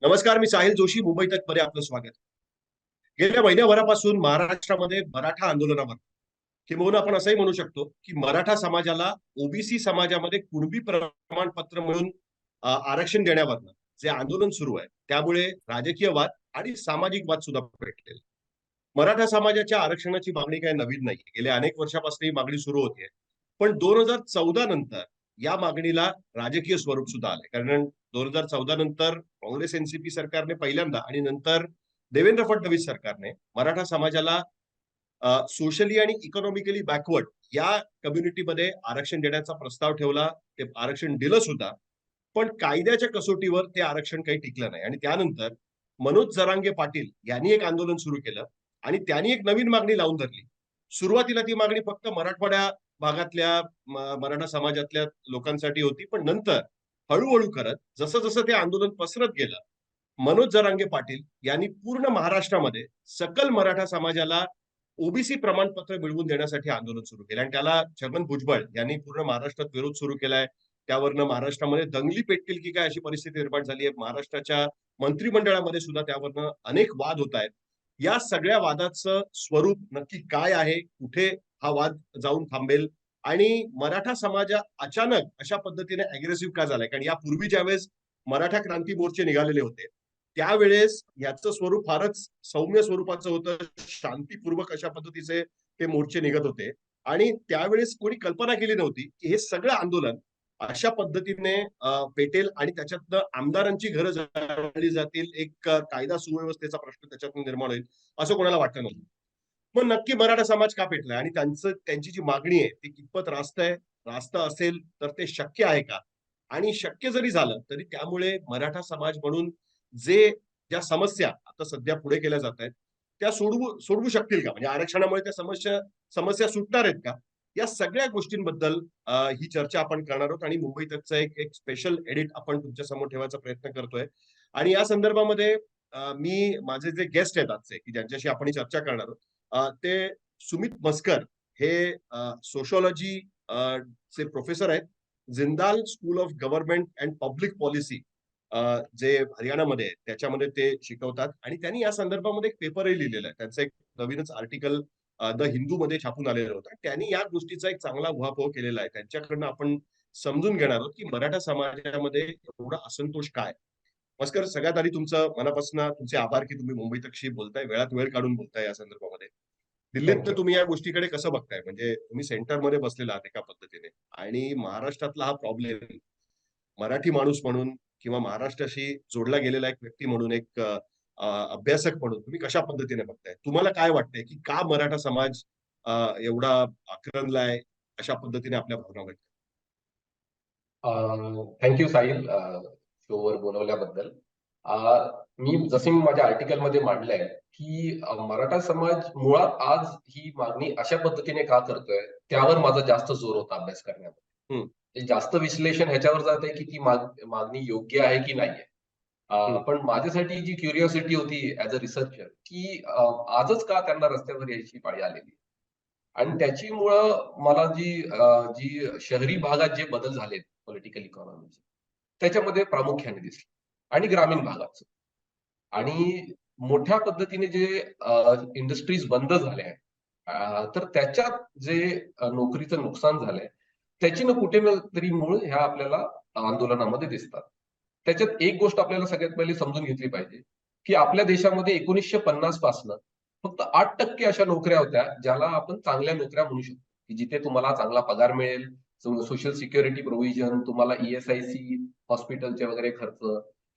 नमस्कार, मी साहिल जोशी, मुंबई तक मध्ये आपलं स्वागत. गेल्या महिन्याभरापासून महाराष्ट्रामध्ये मराठा आंदोलनावर किंबहुना आपण असंही म्हणू शकतो की मराठा समाजाला ओबीसी समाजामध्ये कुणबी प्रमाणपत्र मिळून आरक्षण देण्यावरनं जे आंदोलन सुरू आहे त्यामुळे राजकीय वाद आणि सामाजिक वाद सुद्धा पेटलेले. मराठा समाजाच्या आरक्षणाची मागणी काही नवीन नाही, गेल्या अनेक वर्षापासून ही मागणी सुरू होते. पण 2014 नंतर या मागणीला राजकीय स्वरूप सुद्धा आले. कारण 2014 नंतर काँग्रेस एनसीपी सरकारने पहिल्यांदा आणि नंतर देवेंद्र फडणवीस सरकारने मराठा समाजाला सोशली आणि इकॉनॉमिकली बॅकवर्ड या कम्युनिटीमध्ये आरक्षण देण्याचा प्रस्ताव ठेवला. ते आरक्षण दिलं सुद्धा, पण कायद्याच्या कसोटीवर ते आरक्षण काही टिकलं नाही. आणि त्यानंतर मनोज जरांगे पाटील यांनी एक आंदोलन सुरू केलं आणि त्यांनी एक नवीन मागणी लावून धरली. सुरुवातीला ती मागणी फक्त मराठवाड्या भागातल्या मराठा समाजातल्या लोकांसाठी होती, पण नंतर हळूहळू करत जसं जसं ते आंदोलन पसरत गेलं, मनोज जरांगे पाटील यांनी पूर्ण महाराष्ट्रामध्ये सकल मराठा समाजाला ओबीसी प्रमाणपत्र मिळवून देण्यासाठी आंदोलन सुरू केलं आणि त्याला छगन भुजबळ यांनी पूर्ण महाराष्ट्रात विरोध सुरू केलाय. त्यावरनं महाराष्ट्रामध्ये दंगली पेटतील की काय अशी परिस्थिती निर्माण झाली आहे. महाराष्ट्राच्या मंत्रिमंडळामध्ये सुद्धा त्यावरनं अनेक वाद होत आहेत. या सगळ्या वादाचं स्वरूप नक्की काय आहे, कुठे हा वाद जाऊन थांबेल आणि मराठा समाज अचानक अशा पद्धतीने अग्रेसिव्ह का झालाय? कारण यापूर्वी ज्यावेळेस मराठा क्रांती मोर्चे निघालेले होते त्यावेळेस याचं स्वरूप फारच सौम्य स्वरूपाचं होतं. शांतीपूर्वक अशा पद्धतीचे ते मोर्चे निघत होते आणि त्यावेळेस कोणी कल्पना केली नव्हती की हे सगळं आंदोलन अशा पद्धतीने पेटेल आणि त्याच्यातनं आमदारांची घरं जाळली जातील, एक कायदा सुव्यवस्थेचा प्रश्न त्याच्यातून निर्माण होईल असं कोणाला वाटलं नव्हतं. मग नक्की मराठा समाज का पेटलाय आणि त्यांची जी मागणी आहे ती कितपत रास्त असेल तर ते शक्य आहे का? आणि शक्य जरी झालं तरी त्यामुळे मराठा समाज म्हणून ज्या समस्या आता सध्या पुढे केल्या जात आहेत त्या सोडवू शकतील का? म्हणजे आरक्षणामुळे त्या समस्या सुटणार आहेत का? या सगळ्या गोष्टींबद्दल ही चर्चा आपण करणार आहोत आणि मुंबई तकचं एक स्पेशल एडिट आपण तुमच्या समोर ठेवायचा प्रयत्न करतोय. आणि या संदर्भामध्ये मी माझे जे गेस्ट आहेत आजचे की ज्यांच्याशी आपण ही चर्चा करणार आहोत, ते सुमित मस्कर हे सोशॉलॉजी चे प्रोफेसर आहेत, Jindal school of government and public policy जे हरियाणामध्ये आहे त्याच्यामध्ये ते शिकवतात आणि त्यांनी या संदर्भामध्ये एक पेपरही लिहिलेला आहे. त्यांचं एक नवीनच आर्टिकल द हिंदू मध्ये छापून आलेलं होतं. त्यांनी या गोष्टीचा एक चांगला उहापोह केलेला आहे. त्यांच्याकडनं आपण समजून घेणार आहोत की मराठा समाजामध्ये एवढा असंतोष काय. मस्कर, सगळ्यात आधी तुमचं मनापासून तुमचे आभार की तुम्ही मुंबई तकशी बोलताय, वेळात वेळ काढून बोलताय या संदर्भामध्ये. दिल्लीत थँक्यू. तुम्ही या गोष्टीकडे कसं बघताय? म्हणजे तुम्ही सेंटरमध्ये बसलेला आहात एका पद्धतीने आणि महाराष्ट्रातला हा प्रॉब्लेम मराठी माणूस म्हणून किंवा महाराष्ट्राशी जोडला गेलेला एक व्यक्ती म्हणून, एक अभ्यासक म्हणून तुम्ही कशा पद्धतीने बघताय? तुम्हाला काय वाटतंय की का मराठा समाज एवढा आक्रमलाय, अशा पद्धतीने आपल्या भावना व्यक्त? थँक्यू साहिल, शोवर बोलवल्याबद्दल. मी जसे मी माझ्या आर्टिकलमध्ये मांडलंय की मराठा समाज मुळात आज ही मागणी अशा पद्धतीने का करतोय त्यावर माझा जास्त जोर होता अभ्यास करण्यामध्ये. जास्त विश्लेषण ह्याच्यावर जात आहे की ती मागणी योग्य आहे की नाहीये. पण माझ्यासाठी जी क्युरिओसिटी होती ऍज अ रिसर्चर की आजच का त्यांना रस्त्यावर यायची पाळी आलेली, आणि त्याची मुळं मला जी शहरी भागात जे बदल झालेत पॉलिटिकल इकॉनॉमीचे त्याच्यामध्ये प्रामुख्याने दिसले, आणि ग्रामीण भागाचं. आणि मोठ्या पद्धतीने जे इंडस्ट्रीज बंद झाल्या आहेत, तर त्याच्यात जे नोकरीचं नुकसान झालंय त्याची ना कुठे ना तरी मूळ ह्या आपल्याला आंदोलनामध्ये दिसतात. त्याच्यात एक गोष्ट आपल्याला सगळ्यात पहिले समजून घेतली पाहिजे की आपल्या देशामध्ये 1950 पासनं फक्त 8% अशा नोकऱ्या होत्या ज्याला आपण चांगल्या नोकऱ्या म्हणू शकतो, की जिथे तुम्हाला चांगला पगार मिळेल, सोशल सिक्युरिटी प्रोव्हिजन, तुम्हाला ESIC, हॉस्पिटलचे वगैरे खर्च,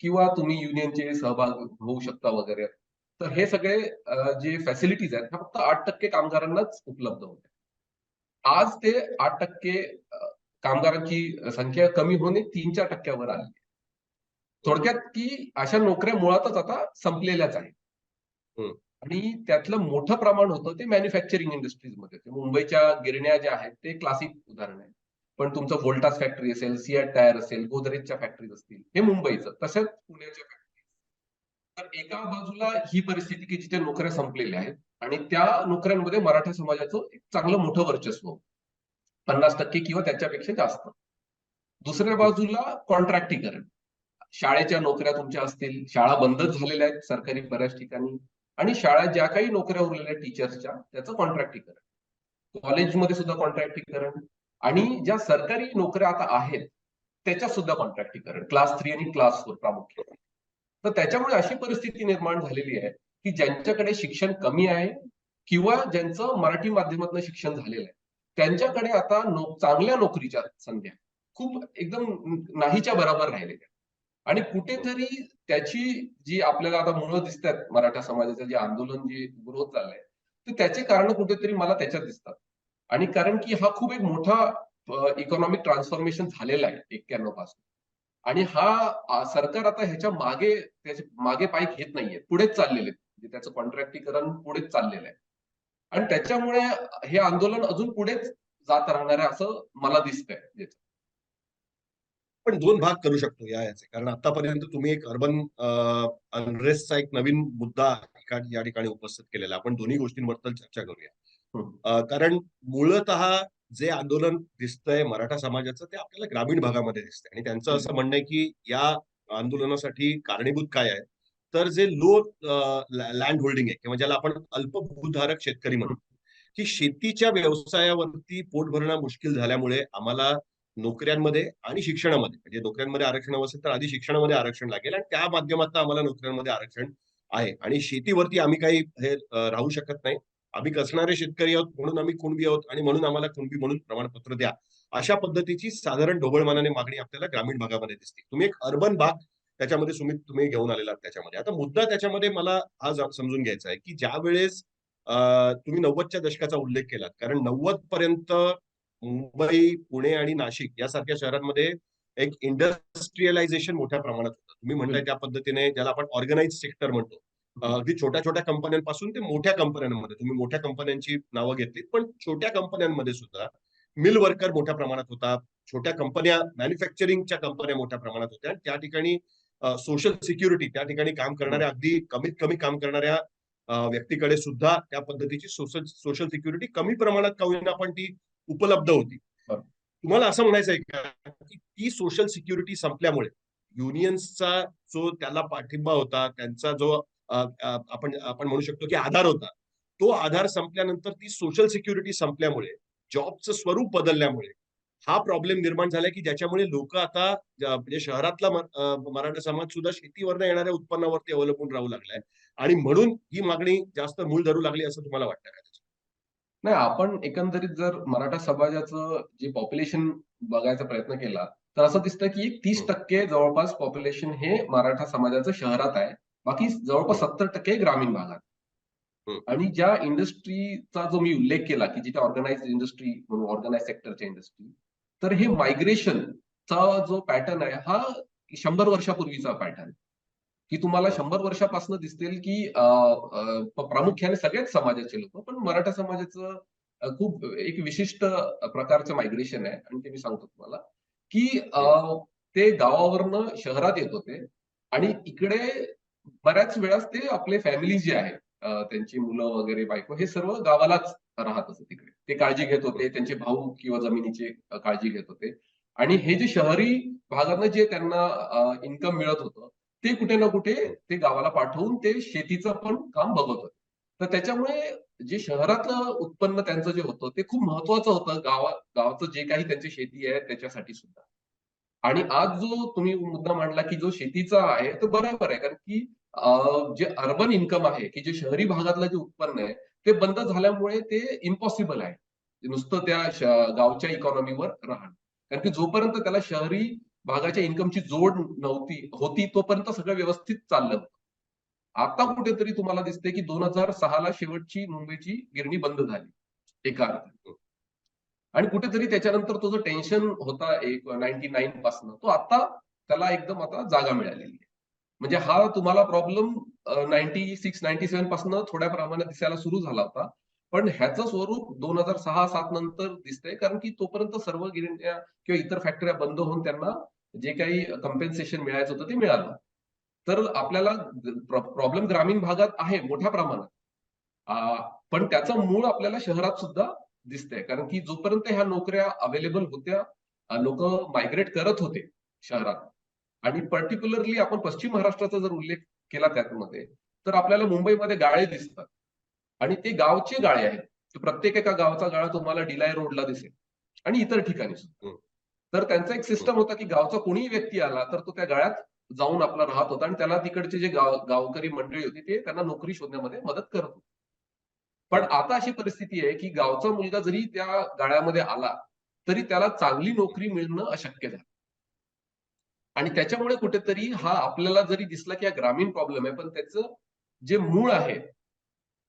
किंवा तुम्ही युनियनचे सहभाग होऊ शकता वगैरे. तर हे सगळे जे फॅसिलिटीज आहेत ह्या फक्त 8% कामगारांनाच उपलब्ध होत्या. आज ते 8% कामगारांची संख्या कमी होणे 3-4% आली. थोडक्यात की अशा नोकऱ्या मुळातच आता संपलेल्याच आहेत. आणि त्यातलं मोठं प्रमाण होतं ते मॅन्युफॅक्चरिंग इंडस्ट्रीजमध्ये. मुंबईच्या गिरण्या ज्या आहेत ते क्लासिक उदाहरण आहे. पण तुमचं व्होल्टास फॅक्टरी असेल, सिएट टायर असेल, गोदरेजच्या फॅक्टरीज असतील, हे मुंबईचं. तसंच पुण्याच्या फॅक्टरी. तर एका बाजूला ही परिस्थिती की जिथे नोकऱ्या संपलेल्या आहेत आणि त्या नोकऱ्यांमध्ये मराठा समाजाचं एक चांगलं मोठं वर्चस्व, 50% किंवा त्याच्यापेक्षा जास्त. दुसऱ्या बाजूला कॉन्ट्रॅक्टीकरण. शाळेच्या नोकऱ्या तुमच्या असतील, शाळा बंदच झालेल्या आहेत सरकारी बऱ्याच ठिकाणी, आणि शाळा ज्या काही नोकऱ्या उरलेल्या टीचर्सच्या त्याचं कॉन्ट्रॅक्टीकरण, कॉलेजमध्ये सुद्धा कॉन्ट्रॅक्टीकरण, आणि ज्या सरकारी नोकऱ्या आता आहेत त्याच्यात सुद्धा कॉन्ट्रॅक्टीकरण, क्लास 3 आणि क्लास 4 प्रामुख्याने. तर त्याच्यामुळे अशी परिस्थिती निर्माण झालेली आहे की ज्यांच्याकडे शिक्षण कमी आहे किंवा ज्यांचं मराठी माध्यमातून शिक्षण झालेलं आहे त्यांच्याकडे आता चांगल्या नोकरीच्या संध्या खूप एकदम नाहीच्या बरोबर राहिलेल्या. आणि कुठेतरी त्याची जी आपल्याला आता मुळं दिसतात, मराठा समाजाचं जे आंदोलन जे ग्रोथ चाललंय, तर त्याचे कारण कुठेतरी मला त्याच्यात दिसतात. आणि कारण की हा खूप एक मोठा इकॉनॉमिक ट्रान्सफॉर्मेशन झालेला आहे 91 पासून. आणि हा सरकार आता ह्याच्या मागे त्याचे मागे पाय घेत नाहीये, पुढेच चाललेले आहेत. म्हणजे त्याचं कॉन्ट्रॅक्टीकरण पुढेच चाललेलं आहे. आणि त्याच्यामुळे हे आंदोलन अजून पुढेच जात राहणार आहे असं मला दिसतंय याचं. पण दोन भाग करू शकतो याचे, कारण आतापर्यंत तुम्ही एक अर्बन अनरेस्टचा एक नवीन मुद्दा या ठिकाणी उपस्थित केलेला आहे. आपण दोन्ही गोष्टींबद्दल चर्चा करूया. हं. कारण मूळतः जे आंदोलन दिसतंय मराठा समाजाचं ते आपल्याला ग्रामीण भागामध्ये दिसतंय आणि त्यांचं असं म्हणणं आहे की या आंदोलनासाठी कारणीभूत काय आहे, तर जे लो लँड होल्डिंग आहे किंवा ज्याला आपण अल्पभूधारक शेतकरी म्हणतो, की शेतीच्या व्यवसायावरती पोट भरणं मुश्किल झाल्यामुळे आम्हाला नोकऱ्यांमध्ये आणि शिक्षणामध्ये, म्हणजे नोकऱ्यांमध्ये आरक्षण असेल तर आधी शिक्षणामध्ये आरक्षण लागेल आणि त्या माध्यमातून आम्हाला नोकऱ्यांमध्ये आरक्षण आहे आणि शेतीवरती आम्ही काही हे राहू शकत नाही. आम्ही कसणारे शेतकरी आहोत म्हणून आम्ही कुणबी आहोत आणि म्हणून आम्हाला कुणबी म्हणून प्रमाणपत्र द्या. अशा पद्धतीची साधारण ढोबळमानाने मागणी आपल्याला ग्रामीण भागामध्ये दिसते. तुम्ही एक अर्बन भाग त्याच्यामध्ये सुमित तुम्ही घेऊन आलेला आहात त्याच्यामध्ये. आता मुद्दा त्याच्यामध्ये मला हा समजून घ्यायचा आहे, की ज्यावेळेस तुम्ही 90च्या दशकाचा उल्लेख केलात. कारण 90 पर्यंत मुंबई, पुणे आणि नाशिक यासारख्या शहरांमध्ये एक इंडस्ट्रियलायझेशन मोठ्या प्रमाणात होतं. तुम्ही म्हणताय त्या पद्धतीने ज्याला आपण ऑर्गनाइज्ड सेक्टर म्हणतो. अगदी छोट्या-छोट्या कंपन्यांपासून ते मोठ्या कंपन्यांमध्ये तुम्ही मोठ्या कंपन्यांची नावं घेतलीत, पण छोट्या कंपन्यांमध्ये सुद्धा मिल वर्कर मोठ्या प्रमाणात होता. छोट्या कंपन्या, मॅन्युफॅक्चरिंगच्या कंपन्या मोठ्या प्रमाणात होत्या आणि त्या ठिकाणी सोशल सिक्युरिटी त्या ठिकाणी काम करणाऱ्या अगदी कमीत कमी काम करणाऱ्या व्यक्तीकडे सुद्धा त्या पद्धतीची सोशल सिक्युरिटी कमी प्रमाणात का होईना पण ती उपलब्ध होती. बरोबर. तुम्हाला असं म्हणायचं आहे का की ती सोशल सिक्युरिटी संपल्यामुळे युनियन्सचा जो त्याला पाठिंबा होता, त्यांचा जो आपण आपण म्हणू शकतो की आधार होता, तो आधार संपल्यानंतर ती सोशल सिक्युरिटी संपल्यामुळे, जॉबचं स्वरूप बदलल्यामुळे हा प्रॉब्लेम निर्माण झालाय की ज्याच्यामुळे लोक आता म्हणजे शहरातला मराठा समाज सुद्धा शेतीवरनं येणाऱ्या उत्पन्नावरती अवलंबून राहू लागलाय आणि म्हणून ही मागणी जास्त मूळ धरू लागली असं तुम्हाला वाटतं का? नाही, आपण एकंदरीत जर मराठा समाजाचं जे पॉप्युलेशन बघायचा प्रयत्न केला, तर असं दिसतं की 30% जवळपास पॉप्युलेशन हे मराठा समाजाचं शहरात आहे. बाकी जवळपास 70% ग्रामीण भागात. हं. आणि ज्या इंडस्ट्रीचा जो मी उल्लेख केला, की जिथे ऑर्गनाइज्ड इंडस्ट्री म्हणून ऑर्गनाइज सेक्टरच्या इंडस्ट्री, तर हे मायग्रेशनचा जो पॅटर्न आहे, हा 100 वर्षापूर्वीचा पॅटर्न. की तुम्हाला 100 वर्षापासून दिसतील की प्रामुख्याने सगळ्याच समाजाचे लोक, पण मराठा समाजाचं खूप एक विशिष्ट प्रकारचं मायग्रेशन आहे आणि ते मी सांगतो तुम्हाला की ते गावावरनं शहरात येत होते आणि इकडे बऱ्याच वेळास ते आपले फॅमिली जे आहे, त्यांची मुलं वगैरे बायको हे सर्व गावालाच राहत असत. तिकडे ते काळजी घेत होते, त्यांचे भाऊ किंवा जमिनीची काळजी घेत होते. आणि हे जे शहरी भागातनं जे त्यांना इन्कम मिळत होतं, ते कुठे ना कुठे ते गावाला पाठवून ते शेतीचं पण काम बघत होते. तर त्याच्यामुळे जे शहरातलं उत्पन्न त्यांचं जे होतं ते खूप महत्वाचं होतं गावाचं जे काही त्यांची शेती आहे त्याच्यासाठी सुद्धा. आणि आज जो तुम्ही मुद्दा मांडला की जो शेतीचा आहे तो बरोबर आहे, कारण की जे अर्बन इन्कम आहे की जे शहरी भागातलं जे उत्पन्न आहे ते बंद झाल्यामुळे ते इम्पॉसिबल आहे नुसतं त्या गावच्या इकॉनॉमीवर राहणं. कारण की जोपर्यंत त्याला शहरी भागाच्या इन्कमची जोड होती तोपर्यंत सगळं व्यवस्थित चाललं होतं. आता कुठेतरी तुम्हाला दिसते की 2006 ला शेवटची मुंबईची गिरणी बंद झाली एका अर्थाने. आणि कुठेतरी त्याच्यानंतर तो जो टेन्शन होता एक 99 पासून तो आता त्याला एकदम आता जागा मिळालेली आहे. म्हणजे हा तुम्हाला प्रॉब्लेम 96-97 पासून थोड्या प्रमाणात दिसायला सुरू झाला होता. पण ह्याचं स्वरूप 2006-7 नंतर दिसतंय, कारण की तोपर्यंत सर्व गिरण्या किंवा इतर फॅक्टऱ्या बंद होऊन त्यांना जे काही कम्पेन्सेशन मिळायचं होतं ते मिळालं. तर आपल्याला प्रॉब्लेम ग्रामीण भागात आहे मोठ्या प्रमाणात. पण त्याचं मूळ आपल्याला शहरात सुद्धा दिसतंय. कारण की जोपर्यंत ह्या नोकऱ्या अवेलेबल होत्या, लोकं मायग्रेट करत होते शहरात. आणि पर्टिक्युलरली आपण पश्चिम महाराष्ट्राचा जर उल्लेख केला त्यामध्ये, तर आपल्याला मुंबईमध्ये गाळे दिसतात आणि ते गावचे गाळे आहेत. प्रत्येक एका गावाचा गाळा तुम्हाला डिलाय रोडला दिसेल आणि इतर ठिकाणी सुद्धा. हं, तर त्यांचा एक हं. सिस्टम होता की गावचा कोणीही व्यक्ती आला तर तो त्या गाळ्यात जाऊन आपला राहत होता आणि त्याला तिकडचे जे गावकरी मंडळी होती ते त्यांना नोकरी शोधण्यामध्ये मदत करत होते. पण हं. आता अशी परिस्थिती आहे की गावचा मुलगा जरी त्या गाळ्यामध्ये आला, तरी त्याला चांगली नोकरी मिळणं अशक्य झालं. आणि त्याच्यामुळे कुठेतरी हा आपल्याला जरी दिसला की हा ग्रामीण प्रॉब्लेम आहे, पण त्याचं जे मूळ आहे,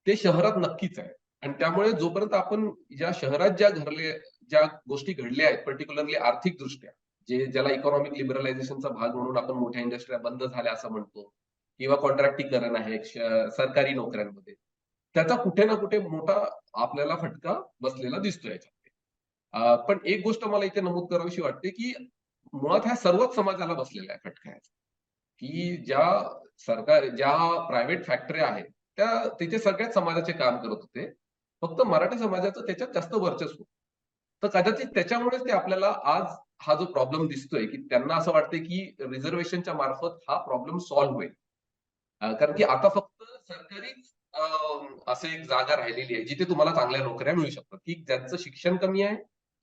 ते शहरात नक्कीच आहे. आणि त्यामुळे जोपर्यंत आपण ज्या शहरात ज्या गोष्टी घडल्या आहेत, पर्टिक्युलरली आर्थिकदृष्ट्या, ज्याला इकॉनॉमिक लिबरलायझेशनचा भाग म्हणून आपण मोठ्या इंडस्ट्र्या बंद झाल्या असं म्हणतो किंवा कॉन्ट्रॅक्टीकरण आहे सरकारी नोकऱ्यांमध्ये. त्याचा कुठे ना कुठे मोठा आपल्याला फटका बसलेला दिसतोय याच्यामध्ये. पण एक गोष्ट मला इथे नमूद करावीशी वाटते, की मुळात ह्या सर्वच समाजाला बसलेला आहे फटका याचा, की ज्या प्रायव्हेट फॅक्टऱ्या आहेत, तिथे सगळ्याच समाजाचे काम करत होते. फक्त मराठा समाजाचं त्याच्यात जास्त वर्चस्व. तर कदाचित त्याच्यामुळेच ते आपल्याला आज हा जो प्रॉब्लेम दिसतोय, की त्यांना असं वाटतंय, की रिझर्व्हेशनच्या मार्फत हा प्रॉब्लेम सॉल्व्ह होईल. कारण की आता फक्त सरकारीच असं एक जागा राहिलेली आहे, जिथे तुम्हाला चांगल्या नोकऱ्या मिळू शकतात, की ज्यांचं शिक्षण कमी आहे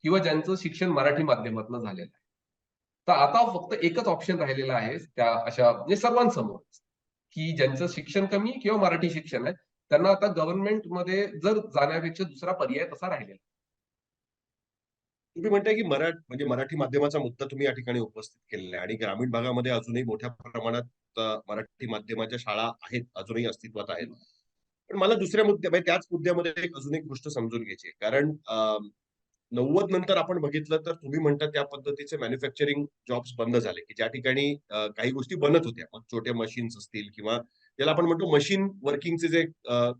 किंवा ज्यांचं शिक्षण मराठी माध्यमातून झालेलं आहे. तर आता फक्त एकच ऑप्शन राहिलेला आहे त्या अशा म्हणजे सर्वांसमोर, की ज्यांचं शिक्षण कमी किंवा मराठी शिक्षण आहे, त्यांना आता गव्हर्नमेंटमध्ये जर जाण्यापेक्षा दुसरा पर्याय तसा राहिलेला. तुम्ही म्हणताय की म्हणजे मराठी माध्यमाचा मुद्दा तुम्ही या ठिकाणी उपस्थित केलेला आहे आणि ग्रामीण भागामध्ये अजूनही मोठ्या प्रमाणात मराठी माध्यमाच्या शाळा आहेत, अजूनही अस्तित्वात आहेत. पण मला दुसऱ्या म्हणजे त्याच मुद्द्यामध्ये अजून एक गोष्ट समजून घ्यायची आहे. कारण 90 नंतर आपण बघितलं तर तुम्ही म्हणता त्या पद्धतीचे मॅन्युफॅक्चरिंग जॉब्स बंद झाले, की ज्या ठिकाणी काही गोष्टी बनत होत्या. मग छोटे मशीन्स असतील किंवा ज्याला आपण म्हणतो मशीन वर्किंगचे जे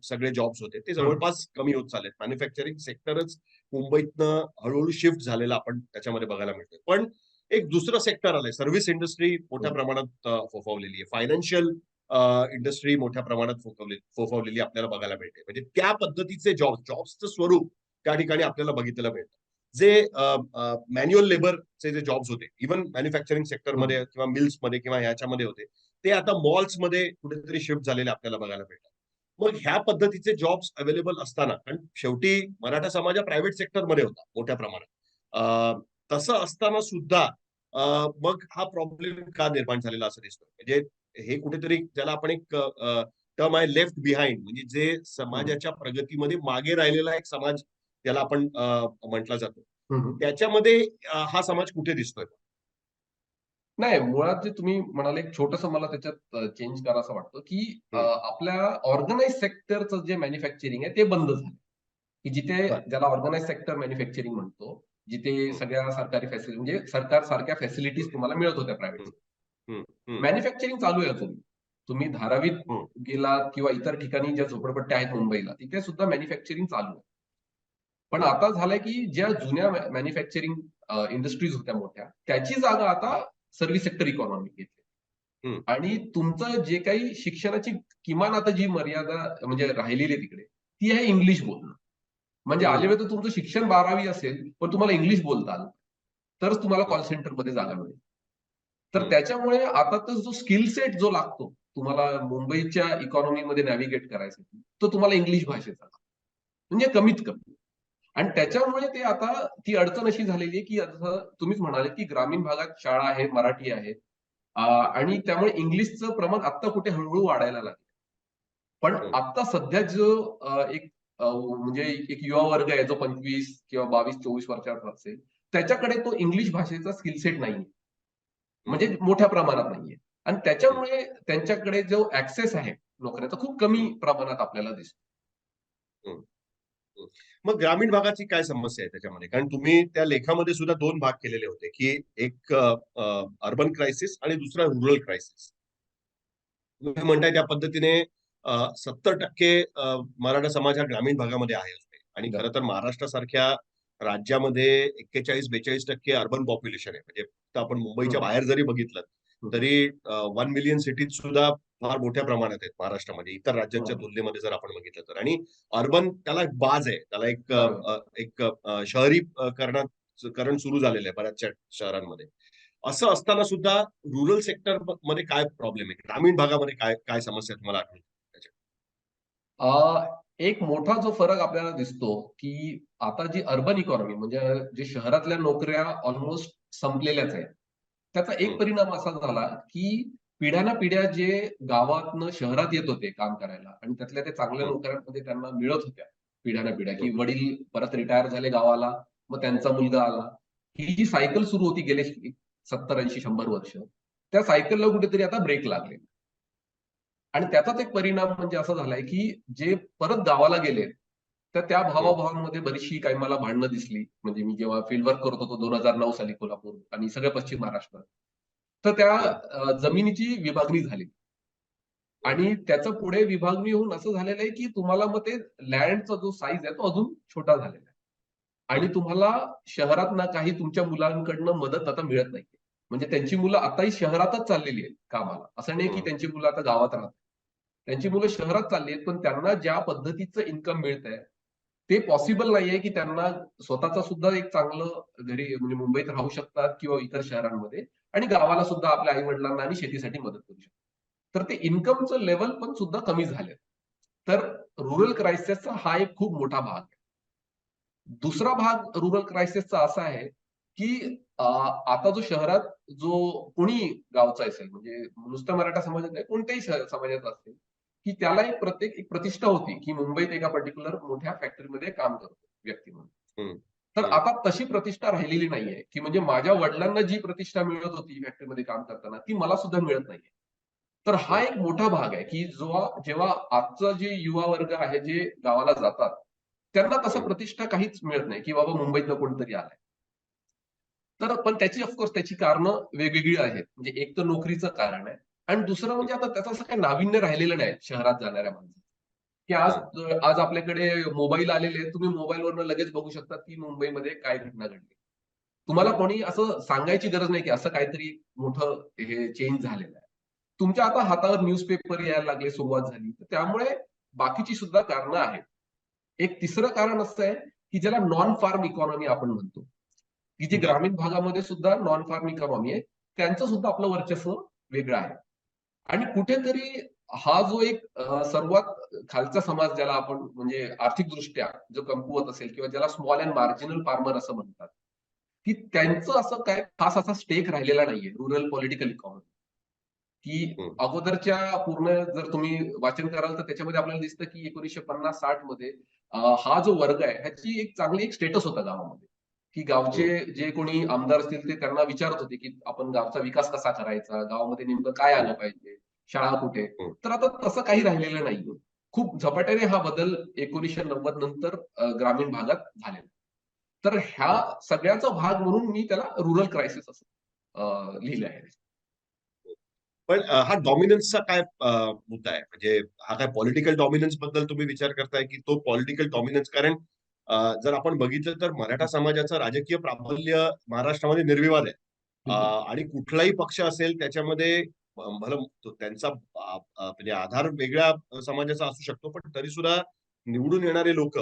सगळे जॉब्स होते, ते हं. जवळपास कमी होत चाललेत. मॅन्युफॅक्चरिंग सेक्टरच मुंबईतनं हळू-हळू शिफ्ट झालेलं आपण त्याच्यामध्ये बघायला मिळतोय. पण एक दुसरं सेक्टर आलंय. सर्व्हिस इंडस्ट्री मोठ्या हं. प्रमाणात फोफावलेली आहे. फायनान्शियल इंडस्ट्री मोठ्या प्रमाणात फोफावलेली आपल्याला बघायला मिळते. म्हणजे त्या पद्धतीचे जॉब्सचं स्वरूप त्या ठिकाणी आपल्याला बघितलं मिळतं. जे मॅन्युअल लेबरचे जे जॉब्स होते, इव्हन मॅन्युफॅक्चरिंग हं. सेक्टरमध्ये किंवा मिल्समध्ये किंवा ह्याच्यामध्ये होते, ते आता मॉल्समध्ये कुठेतरी शिफ्ट झालेले आपल्याला बघायला मिळतात. मग ह्या पद्धतीचे जॉब्स अवेलेबल असताना, कारण शेवटी मराठा समाज हा प्रायव्हेट सेक्टरमध्ये होता मोठ्या प्रमाणात. तसं असताना सुद्धा मग हा प्रॉब्लेम का निर्माण झालेला असं दिसतोय? म्हणजे हे कुठेतरी ज्याला आपण एक टर्म आहे लेफ्ट बिहाइंड, म्हणजे जे हं. समाजाच्या प्रगतीमध्ये मागे राहिलेला एक समाज त्याला आपण म्हटला जातो. हं, हं. त्याच्यामध्ये हा समाज कुठे दिसतोय? नाही, मुळात जे तुम्ही म्हणाले, एक छोटंसं मला त्याच्यात चेंज करावसं वाटतं, की हं. आपल्या ऑर्गनाइज्ड सेक्टरचं जे मॅन्युफॅक्चरिंग आहे ते बंद झालं. की जिथे बरं. ज्याला ऑर्गनाइज्ड सेक्टर मॅन्युफॅक्चरिंग म्हणतो, जिथे हं, सगळ्या सरकारी म्हणजे सरकार सारख्या फॅसिलिटीज तुम्हाला मिळत होत्या हं, प्रायव्हेट. हं, हं, मॅन्युफॅक्चरिंग चालू आहे अजून. तुम्ही धारावीत हं, गेलात किंवा इतर ठिकाणी ज्या झोपडपट्ट्या आहेत मुंबईला, तिथे सुद्धा मॅन्युफॅक्चरिंग चालू आहे. पण हं, आता झालंय की ज्या जुन्या मॅन्युफॅक्चरिंग इंडस्ट्रीज होत्या मोठ्या, त्याची जागा आता हं, सर्व्हिस सेक्टर इकॉनॉमी घेते. हं, आणि तुमचं जे काही शिक्षणाची किमान आता जी मर्यादा म्हणजे राहिलेली आहे तिकडे, ती आहे इंग्लिश बोलणं. म्हणजे हं, आलेलं तर तुमचं शिक्षण 12वी असेल, पण तुम्हाला इंग्लिश बोलता आलं, तरच तुम्हाला हं, कॉल सेंटरमध्ये जागा मिळेल. तर हं, त्याच्यामुळे आता तर जो स्किल सेट जो लागतो, तुम्हाला मुंबईच्या इकॉनॉमीमध्ये नॅव्हिगेट करायसाठी, तो तुम्हाला इंग्लिश भाषेचा लागतो. म्हणजे कमीत कमी. आणि हं, त्याच्यामुळे ते आता ती अडचण अशी झालेली आहे, की जसं तुम्हीच म्हणाले, की ग्रामीण भागात शाळा आहे, मराठी आहे. आणि त्यामुळे इंग्लिशचं प्रमाण आत्ता कुठे हळू वाढायला लागलं. पण हं, आता सध्या जो म्हणजे एक युवा वर्ग आहे जो 25 किंवा 22-24 वर्षाचा असेल, त्याच्याकडे तो इंग्लिश भाषेचा स्किल सेट नाहीये. हं, म्हणजे मोठ्या प्रमाणात नाहीये. आणि हं, त्याच्यामुळे त्यांच्याकडे जो ॲक्सेस आहे नोकऱ्याचा खूप कमी हं, प्रमाणात आपल्याला दिसतो. हं, हं. मग ग्रामीण भागाची काय समस्या आहे त्याच्यामध्ये? कारण तुम्ही त्या लेखामध्ये सुद्धा 2 भाग केलेले होते, की एक अर्बन क्रायसिस आणि दुसरा रुरल क्रायसिस. तुम्ही म्हणताय त्या पद्धतीने 70% मराठा समाज हा ग्रामीण भागामध्ये आहे अजूनही. आणि खरं तर महाराष्ट्रासारख्या राज्यामध्ये 41-42% अर्बन पॉप्युलेशन आहे. म्हणजे फक्त आपण मुंबईच्या हं, बाहेर जरी बघितलं, हं. तरी 1 मिलियन सिटीज सुद्धा फार मोठ्या प्रमाणात आहेत महाराष्ट्रामध्ये, इतर राज्यांच्या बरोबर, तुलनेमध्ये जर आपण बघितलं तर. आणि अर्बन त्याला एक बाज आहे. त्याला बरोबर. एक शहरीकरण सुरू झालेलं आहे बऱ्याचशा शहरांमध्ये. असं असताना सुद्धा रुरल सेक्टर मध्ये काय प्रॉब्लेम आहे, ग्रामीण भागामध्ये काय काय समस्या तुम्हाला आठवते त्याच्या? एक मोठा जो फरक आपल्याला दिसतो, की आता जी अर्बन इकॉनॉमी म्हणजे जे शहरातल्या नोकऱ्या ऑलमोस्ट संपलेल्याच आहेत. त्याचा एक हम्म, परिणाम असा झाला, की पिढ्यानपिढ्या जे गावातनं शहरात येत होते काम करायला आणि त्यातल्या त्या चांगल्या हम्म, नोकऱ्यांमध्ये त्यांना मिळत होत्या पिढ्यानपिढ्या, की हम्म, वडील परत रिटायर झाले गावाला, मग त्यांचा मुलगा आला. ही जी सायकल सुरू होती गेले 70, 80, 100 वर्ष, त्या सायकलला कुठेतरी आता ब्रेक लागले. आणि त्याचाच एक परिणाम म्हणजे असा झालाय, की जे परत गावाला गेले, तर त्या हम्म, भावाभावांमध्ये बरीचशी काही मला भांडणं दिसली. म्हणजे मी जेव्हा फील्ड वर्क करत होतो 2009 साली कोल्हापूर आणि सगळं पश्चिम महाराष्ट्र. तर त्या हम्म, जमिनीची विभागणी झाली. हम्म, आणि त्याचं पुढे विभागणी होऊन असं झालेलं आहे, की तुम्हाला मग ते लँडचा जो साईज आहे तो अजून छोटा झालेला आहे. आणि हम्म, तुम्हाला शहरात ना काही तुमच्या मुलांकडनं मदत आता मिळत नाहीये. म्हणजे त्यांची मुलं आताही शहरातच चाललेली आहेत कामाला. असं नाही की हम्म, त्यांची मुलं आता गावात राहतात. त्यांची मुलं शहरात चालली आहेत, पण त्यांना ज्या पद्धतीचं इन्कम मिळतंय, ते पॉसिबल नाहीये की त्यांना स्वतःचं सुद्धा एक चांगलं घरी म्हणजे मुंबईत राहू शकतात किंवा इतर शहरांमध्ये आणि गावाला सुद्धा आपल्या आई-वडिलांना आणि शेतीसाठी मदत करू शकतात. तर ते इन्कमचं लेव्हल पण सुद्धा कमी झालंय. तर रुरल क्रायसिसचा हा एक खूप मोठा भाग आहे. दुसरा भाग रुरल क्रायसिसचा असा आहे, की आता जो शहरात जो कोणी गावचा असेल म्हणजे नुसतं मराठा समाजात नाही, कोणत्याही समाजाचा असेल, की त्याला एक प्रतिष्ठा होती, की मुंबईत एका पर्टिक्युलर मोठ्या फॅक्टरीमध्ये काम करतो व्यक्ती म्हणून. हम्म, तर हम्म, आता तशी प्रतिष्ठा राहिलेली नाहीये, की म्हणजे माझ्या वडिलांना जी प्रतिष्ठा मिळत होती फॅक्टरीमध्ये काम करताना, ती मला सुद्धा मिळत नाहीये. तर हा हम्म, एक मोठा भाग आहे, की जेव्हा आजचा जे युवा वर्ग आहे, जे गावाला जातात, त्यांना तसं हम्म, प्रतिष्ठा काहीच मिळत नाही, की बाबा मुंबईतनं कोणीतरी आलाय. तर पण त्याची ऑफकोर्स त्याची कारणं वेगवेगळी आहेत. म्हणजे एक तर नोकरीचं कारण आहे आणि दुसरं म्हणजे आता त्याचं असं काही नाविन्य राहिलेलं नाही शहरात जाणाऱ्या माणसाचं. की हम्म, आज आपल्याकडे मोबाईल आलेले आहेत. तुम्ही मोबाईलवरनं लगेच बघू शकता, की मुंबईमध्ये काय घटना घडली. तुम्हाला हम्म, कोणी असं सांगायची गरज नाही, की असं काहीतरी मोठं हे चेंज झालेलं आहे. तुमच्या आता हातावर न्यूजपेपर यायला लागले, सुरुवात झाली. तर त्यामुळे बाकीची सुद्धा कारणं आहेत. एक तिसरं कारण असं आहे, की ज्याला नॉन फार्म इकॉनॉमी आपण म्हणतो, की जी बरं. ग्रामीण भागामध्ये सुद्धा नॉन फार्म इकॉनॉमी आहे. त्यांचं सुद्धा आपलं वर्चस्व वेगळं आहे. आणि कुठेतरी हा जो एक सर्वात खालचा समाज ज्याला आपण म्हणजे आर्थिकदृष्ट्या जो कमकुवत असेल किंवा ज्याला स्मॉल अँड मार्जिनल फार्मर असं म्हणतात, की हम्म, त्यांचं असं काय खास असा स्टेक राहिलेला नाहीये रुरल पॉलिटिकल इकॉनॉमी. की हम्म, अगोदरच्या पूर्ण जर तुम्ही वाचन कराल तर त्याच्यामध्ये आपल्याला दिसतं की 1950-60 मध्ये हा जो वर्ग आहे ह्याची एक चांगली एक स्टेटस होता गावामध्ये. की गावचे हम्म, जे कोणी आमदार असतील ते त्यांना विचारत होते की आपण गावचा विकास कसा करायचा? गावामध्ये नेमकं काय हम्म, आलं पाहिजे? शाळा कुठे? हम्म, तर आता तसं काही हम्म. राहिलेलं नाहीये. खूप झपाट्याने हा बदल 1990 नंतर ग्रामीण भागात झालेला. तर ह्या सगळ्याचा भाग म्हणून मी त्याला रुरल क्रायसिस असं लिहिलं आहे. पण हा डॉमिनन्सचा काय मुद्दा आहे, म्हणजे हा काय पॉलिटिकल डॉमिनन्स बद्दल तुम्ही विचार करताय, की तो पॉलिटिकल डॉमिनन्स? कारण जर आपण बघितलं तर मराठा समाजाचं राजकीय प्राबल्य महाराष्ट्रामध्ये निर्विवाद आहे. आणि कुठलाही पक्ष असेल त्याच्यामध्ये भलं त्यांचा म्हणजे आधार वेगळ्या समाजाचा असू शकतो, पण तरी सुद्धा निवडून येणारे लोक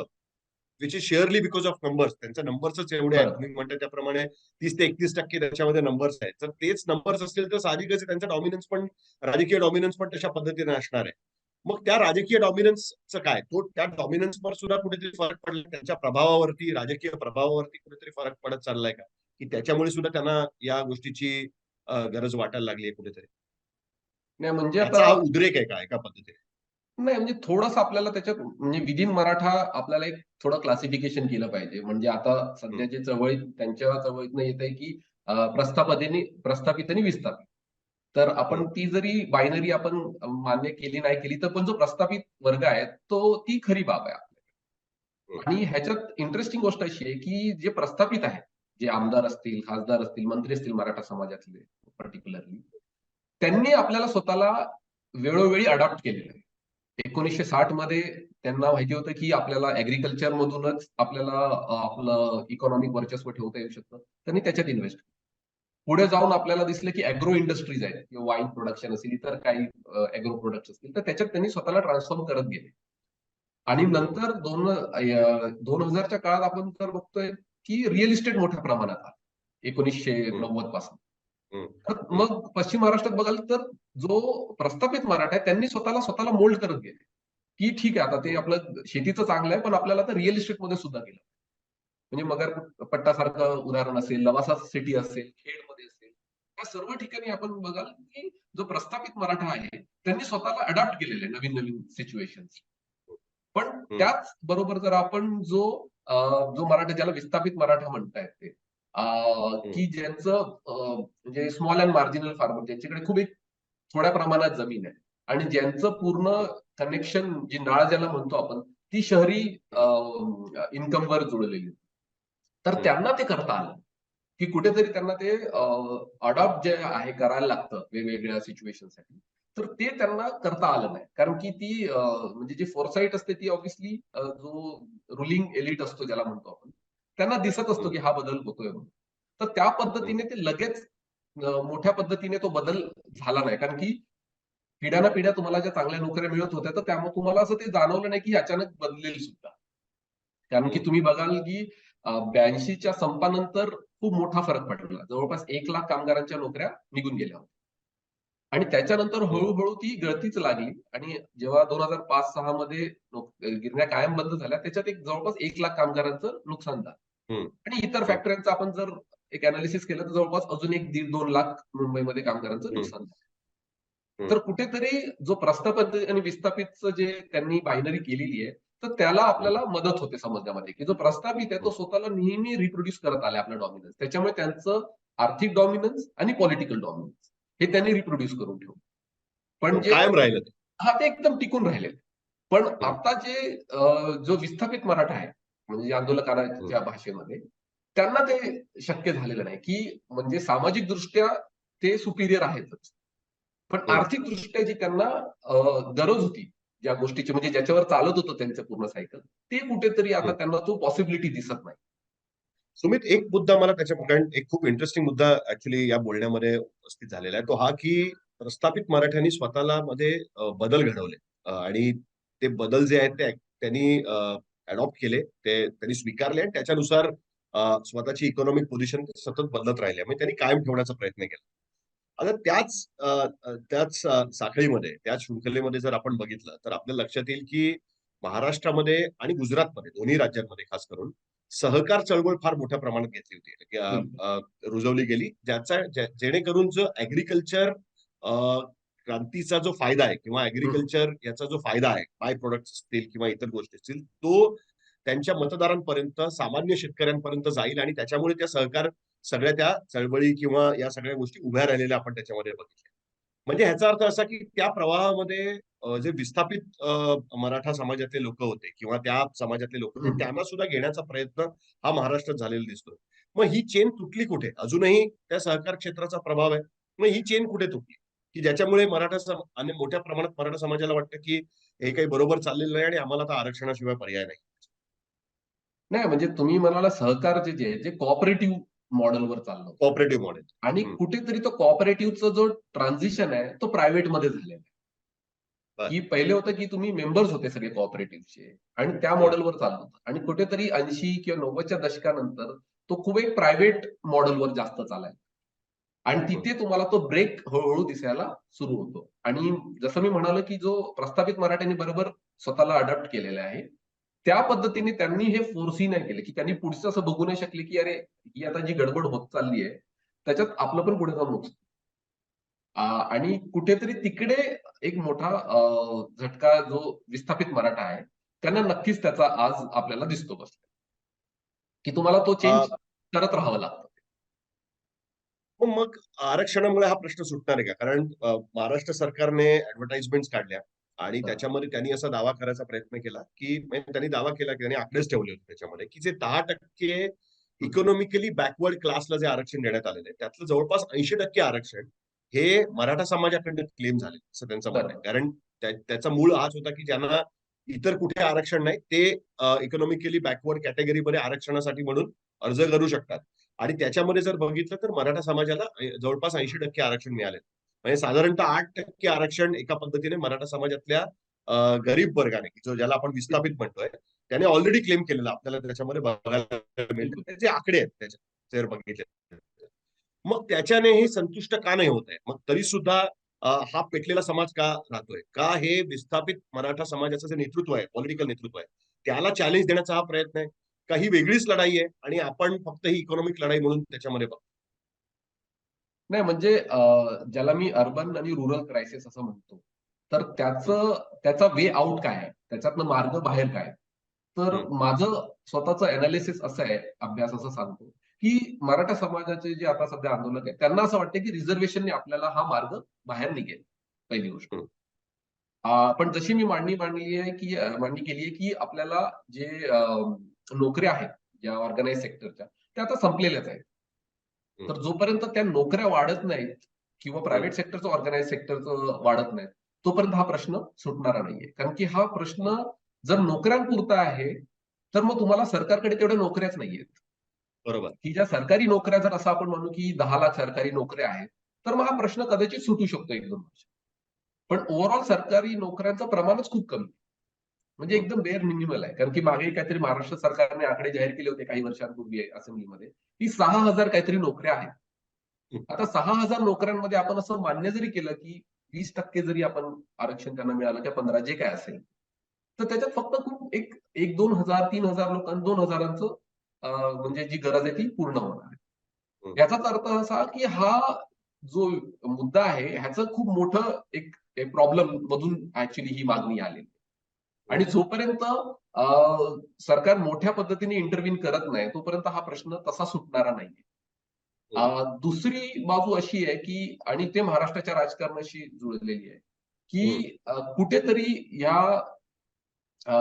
which is sheerly because of numbers, त्यांच्या नंबर्सच एवढे आहेत, बरोबर. तुम्ही म्हणता त्याप्रमाणे 30 ते 31% त्याच्यामध्ये नंबर्स आहेत. जर तेच नंबर्स असतील तर साहजिकच आहे त्यांचा डॉमिनन्स पण, राजकीय डॉमिनन्स पण तशा पद्धतीने असणार आहे. मग त्या राजकीय डॉमिनन्सचं काय, तो त्या डॉमिनन्सवर सुद्धा कुठेतरी फरक पडला, त्यांच्या प्रभावावरती, राजकीय प्रभावावरती कुठेतरी फरक पडत चाललाय का, की त्याच्यामुळे सुद्धा त्यांना या गोष्टीची गरज वाटायला लागली आहे कुठेतरी? नाही म्हणजे आता त्याचा हा उद्रेक आहे का एका पद्धतीने? नाही म्हणजे थोडंसं आपल्याला त्याच्यात म्हणजे विदिन मराठा आपल्याला एक थोडं क्लासिफिकेशन केलं पाहिजे. म्हणजे आता हम्म, सध्याची चळवळीत त्यांच्या चळवळीतनं येतंय की प्रस्थापित आणि विस्थापित. तर आपण हम्म, ती जरी बायनरी आपण मान्य केली नाही केली, तर पण जो प्रस्थापित वर्ग आहे, तो ती खरी बाब आहे. हम्म, आणि ह्याच्यात इंटरेस्टिंग गोष्ट अशी आहे, की जे प्रस्थापित आहेत, जे आमदार असतील, खासदार असतील, मंत्री असतील मराठा समाजातले पर्टिक्युलरली, त्यांनी आपल्याला स्वतःला वेळोवेळी अडॉप्ट केलेलं आहे. 1960 मध्ये त्यांना माहिती होतं, की आपल्याला ॲग्रीकल्चर मधूनच आपल्याला आपलं इकॉनॉमिक वर्चस्व ठेवता येऊ शकतं. त्यांनी त्याच्यात इन्व्हेस्ट केलं. पुढे जाऊन आपल्याला दिसलं, की अॅग्रो इंडस्ट्रीज आहेत किंवा वाईन प्रोडक्शन असेल, इतर काही अॅग्रो प्रोडक्ट्स असतील, तर त्याच्यात त्यांनी स्वतःला ट्रान्सफॉर्म करत गेले. आणि हम्म, नंतर 2000च्या काळात आपण तर बघतोय, की रिअल इस्टेट मोठ्या प्रमाणात आलं. हम्म, 1990 पासून. हम्म, तर हम्म, मग पश्चिम महाराष्ट्रात बघाल तर जो प्रस्थापित मराठा आहे त्यांनी स्वतःला मोल्ड करत गेले, की ठीक आहे आता ते हम्म, आपलं शेतीचं चांगलं आहे, पण आपल्याला आता रिअल इस्टेटमध्ये सुद्धा गेलं. म्हणजे मगर पट्टासारखं उदाहरण असेल, लवासा सिटी असेल, खेडमध्ये असेल, या सर्व ठिकाणी आपण बघाल की जो प्रस्थापित मराठा आहे त्यांनी स्वतःला अडॉप्ट केलेले नवीन नवीन सिच्युएशन. पण हम्म, त्याच बरोबर जर आपण जो मराठा ज्याला विस्थापित मराठा म्हणतायत ते हम्म, की ज्यांचं म्हणजे स्मॉल अँड मार्जिनल फार्मर ज्यांच्याकडे खूप एक थोड्या प्रमाणात जमीन आहे आणि ज्यांचं पूर्ण कनेक्शन जी नाळ ज्याला म्हणतो आपण ती शहरी हम्म, इन्कमवर जुळलेली, तर हम्म, त्यांना ते करता आलं की कुठेतरी त्यांना ते अडॉप्ट जे आहे करायला लागतं वेगवेगळ्या सिच्युएशनसाठी, तर ते त्यांना करता आलं नाही. कारण की ती म्हणजे जी फोरसाईट असते ती ऑब्व्हियसली जो रुलिंग एलिट असतो ज्याला म्हणतो आपण, त्यांना दिसत असतो हम्म, की हा बदल होतोय म्हणून. तर त्या हम्म, पद्धतीने ते लगेच मोठ्या पद्धतीने तो बदल झाला नाही. कारण की पिढ्याना पिढ्या तुम्हाला ज्या चांगल्या नोकऱ्या मिळत होत्या, तर त्यामुळे तुम्हाला असं ते जाणवलं नाही की अचानक बदलेल सुद्धा. कारण की हम्म, तुम्ही बघाल की 82च्या संपानंतर खूप मोठा फरक पडला. जवळपास 1,00,000 कामगारांच्या नोकऱ्या निघून गेल्या होत्या. आणि त्याच्यानंतर हम्म, हळूहळू ती गळतीच लागली आणि जेव्हा 2005-6 मध्ये गिरण्या कायम बंद झाल्या, त्याच्यात एक जवळपास 1,00,000 कामगारांचं नुकसान झालं. हम्म, आणि इतर हम्म, फॅक्टऱ्यांचं आपण जर एक अनालिसिस केलं, तर जवळपास अजून एक 1.5-2 लाख मुंबईमध्ये कामगारांचं हम्म, नुकसान झालं. हम्म, तर कुठेतरी जो प्रस्थापित आणि विस्थापितचं जे त्यांनी बायनरी केलेली आहे, तर त्याला हम्म, आपल्याला मदत होते समजण्यामध्ये, की जो प्रस्थापित आहे तो हम्म. स्वतःला नेहमी रिप्रोड्यूस करत आलाय आपला डॉमिनन्स. त्याच्यामुळे त्यांचं आर्थिक डॉमिनन्स आणि पॉलिटिकल डॉमिनन्स हे त्यांनी रिप्रोड्यूस करून ठेवलं. पण जे कायम राहिलं ते. हां, ते एकदम टिकून राहिले. पण हम्म, आता जो विस्थापित मराठा आहे, म्हणजे जे हम्म, आंदोलकांच्या भाषेमध्ये, त्यांना ते शक्य झालेलं नाही, की म्हणजे सामाजिकदृष्ट्या ते सुपिरियर आहेतच. पण हम्म, आर्थिकदृष्ट्या जी त्यांना गरज होती, ज्या गोष्टीची म्हणजे ज्याच्यावर चालत होतं त्यांचं पूर्ण सायकल, ते कुठेतरी आता हम्म. त्यांना तो पॉसिबिलिटी दिसत नाही. सुमित, एक मुद्दा मला त्याच्या कारण एक खूप इंटरेस्टिंग मुद्दा ऍक्च्युली या बोलण्यामध्ये उपस्थित झालेला आहे तो हा की प्रस्थापित मराठ्यांनी स्वतःला मध्ये बदल घडवले आणि ते बदल जे आहेत ते त्यांनी अडॉप्ट केले, ते त्यांनी स्वीकारले आणि त्याच्यानुसार स्वतःची इकॉनॉमिक पोझिशन सतत बदलत राहिले, म्हणजे त्यांनी कायम ठेवण्याचा प्रयत्न केला. आता त्याच साखळीमध्ये त्याच शृंखलेमध्ये जर आपण बघितलं तर आपल्या लक्षात येईल की महाराष्ट्रामध्ये आणि गुजरातमध्ये दोन्ही राज्यांमध्ये खास करून सहकार चळवळ फार मोठ्या प्रमाणात घेतली होती, हं, रुजवली गेली, जेणेकरून जो ऍग्रिकल्चर क्रांतीचा जो फायदा आहे किंवा हं. ऍग्रिकल्चर याचा जो फायदा आहे, बाय प्रोडक्ट असतील किंवा इतर गोष्टी असतील, तो त्यांच्या मतदारांपर्यंत, सामान्य शेतकऱ्यांपर्यंत जाईल आणि त्याच्यामुळे त्या सगळ्या त्या चळवळी किंवा या सगळ्या गोष्टी उभ्या राहिलेल्या आपण त्याच्यामध्ये बघितल्या. म्हणजे ह्याचा अर्थ असा की त्या प्रवाहामध्ये जे विस्थापित मराठा समाजातले लोक होते किंवा त्या समाजातले लोक होते हं. त्यांना सुद्धा घेण्याचा प्रयत्न हा महाराष्ट्रात झालेला दिसतो. मग ही चेन तुटली कुठे? अजूनही त्या सहकार क्षेत्राचा प्रभाव आहे. मग ही चेन कुठे तुटली? की ज्याच्यामुळे आणि मोठ्या प्रमाणात मराठा समाजाला वाटतं की हे काही बरोबर चाललेलं नाही आणि आम्हाला आता आरक्षणाशिवाय पर्याय नाही. नाही म्हणजे तुम्ही म्हणाला सहकार जे आहे, जे कोऑपरेटिव्ह मॉडेलवर चाललं होतं. Cooperative model. आणि कुठेतरी तो कॉपरेटिव्हचा जो ट्रान्झिशन आहे, तो प्रायव्हेटमध्ये झालेला आहे. बर. की पहिले होतं की तुम्ही मेंबर्स होते सगळे कोऑपरेटिव्हचे आणि त्या हम्म, मॉडेलवर चालत होतं. आणि कुठेतरी 80 किंवा 90च्या दशकानंतर तो खूप एक प्रायव्हेट मॉडेलवर जास्त चालायला. आणि हम्म, तिथे तुम्हाला तो ब्रेक हळूहळू दिसायला सुरू होतो. आणि जसं मी म्हणालो की जो प्रस्थापित मराठ्यांनी बरोबर स्वतःला अडॉप्ट केलेला आहे, त्या हम्म. पद्धतीने त्यांनी हे फोर्सही नाही केले, की त्यांनी पुढचं असं बघू नाही शकले, की अरे, ही आता जी गडबड होत चालली आहे, त्याच्यात आपलं पण पुढे जाऊन नुकसान. आणि कुठेतरी तिकडे एक मोठा झटका जो विस्थापित मराठा आहे, त्यांना नक्कीच त्याचा आज आपल्याला दिसतो बसलेला, की तुम्हाला तो चेंज करत राहावं लागतं. मग आरक्षणामुळे हा प्रश्न सुटणार आहे का? कारण महाराष्ट्र सरकारने ऍडव्हर्टाइजमेंट काढल्या आणि हां. त्याच्यामध्ये त्यांनी असा दावा करायचा प्रयत्न केला, की म्हणजे त्यांनी दावा केला, की त्यांनी आकडेच ठेवले होते त्याच्यामध्ये, की जे 10% हं. इकॉनॉमिकली बॅकवर्ड क्लासला जे आरक्षण देण्यात आलेलं आहे, त्यातलं जवळपास 80% आरक्षण हे मराठा समाजाकडनं क्लेम झाले, असं त्यांचं म्हणणं आहे. बरोबर. कारण त्याचा मूळ हाच होता, की ज्यांना इतर कुठे आरक्षण नाही, ते इकॉनॉमिकली बॅकवर्ड कॅटेगरीमध्ये आरक्षणासाठी म्हणून अर्ज करू शकतात. आणि त्याच्यामध्ये जर बघितलं तर मराठा समाजाला जवळपास 80% आरक्षण मिळाले. म्हणजे साधारणतः 8% आरक्षण एका पद्धतीने मराठा समाजातल्या गरीब वर्गाने, ज्याला आपण विस्थापित म्हणतोय, त्याने ऑलरेडी क्लेम केलेलं आपल्याला त्याच्यामध्ये बघायला मिळतं. बिलकुल. त्याचे आकडे आहेत त्याचे जर बघितले. मग त्याच्याने हे संतुष्ट का नाही होत आहे? मग तरी सुद्धा हा पेटलेला समाज का राहतोय? का हे विस्थापित मराठा समाजाचं जे नेतृत्व आहे, पॉलिटिकल नेतृत्व आहे, त्याला चॅलेंज देण्याचा हा प्रयत्न आहे? का ही वेगळीच लढाई आहे आणि आपण फक्त ही इकॉनॉमिक लढाई म्हणून त्याच्यामध्ये बघतो? नाही म्हणजे ज्याला मी अर्बन आणि रुरल क्रायसिस असं म्हणतो. तर हं, त्याचा वे आउट काय आहे? त्याच्यातनं मार्ग बाहेर काय आहे? तर हं, माझं स्वतःचं एनालिसिस असं आहे, अभ्यास असं सांगतो, की मराठा समाजाचे जे आता सध्या आंदोलक आहेत, त्यांना असं वाटतं की रिझर्व्हेशनने आपल्याला हा मार्ग बाहेर निघेल, पहिली गोष्ट. हं, पण जशी मी मांडणी केली आहे, की आपल्याला जे नोकऱ्या आहेत, ज्या ऑर्गनाइज सेक्टरच्या, त्या आता संपलेल्याच आहेत. हं, तर जोपर्यंत त्या नोकऱ्या वाढत नाहीत किंवा हं, प्रायव्हेट सेक्टरचं ऑर्गनाइज सेक्टरचं वाढत नाहीत, तोपर्यंत हा प्रश्न सुटणारा नाहीये. कारण की हा हं. प्रश्न जर नोकऱ्यांपुरता आहे, तर मग तुम्हाला सरकारकडे तेवढ्या नोकऱ्याच नाहीयेत. बरोबर. की ज्या सरकारी नोकऱ्या जर असं आपण म्हणू की 10 लाख सरकारी नोकऱ्या आहेत, तर मग हा प्रश्न कदाचित सुटू शकतो 1-2 वर्ष. पण ओव्हरऑल सरकारी नोकऱ्यांचं प्रमाणच खूप कमी आहे. म्हणजे हं, एकदम बेअर मिनिमल आहे. कारण की मागे काहीतरी महाराष्ट्र सरकारने आकडे जाहीर केले होते काही वर्षांपूर्वी असेंब्लीमध्ये, की 6,000 काहीतरी नोकऱ्या आहेत. हं, आता 6,000 नोकऱ्यांमध्ये आपण असं मान्य जरी केलं, की 20% जरी आपण आरक्षण त्यांना मिळालं किंवा 15 जे काय असेल, तर त्याच्यात फक्त खूप एक 1,000-2,000, 3,000 लोकांना 2,000चं म्हणजे जी गरज आहे ती पूर्ण होणार आहे. हं, याचाच अर्थ असा, की हा जो मुद्दा आहे, ह्याचं खूप मोठं एक प्रॉब्लेम मधून ऍक्च्युअली ही मागणी आलेली. आणि हं, जोपर्यंत अ, सरकार मोठ्या पद्धतीने इंटरव्हीन करत नाही, तोपर्यंत हा प्रश्न तसा सुटणारा नाहीये. हं, दुसरी बाजू अशी आहे, की आणि ते महाराष्ट्राच्या राजकारणाशी जुळलेली आहे, हं, की कुठेतरी या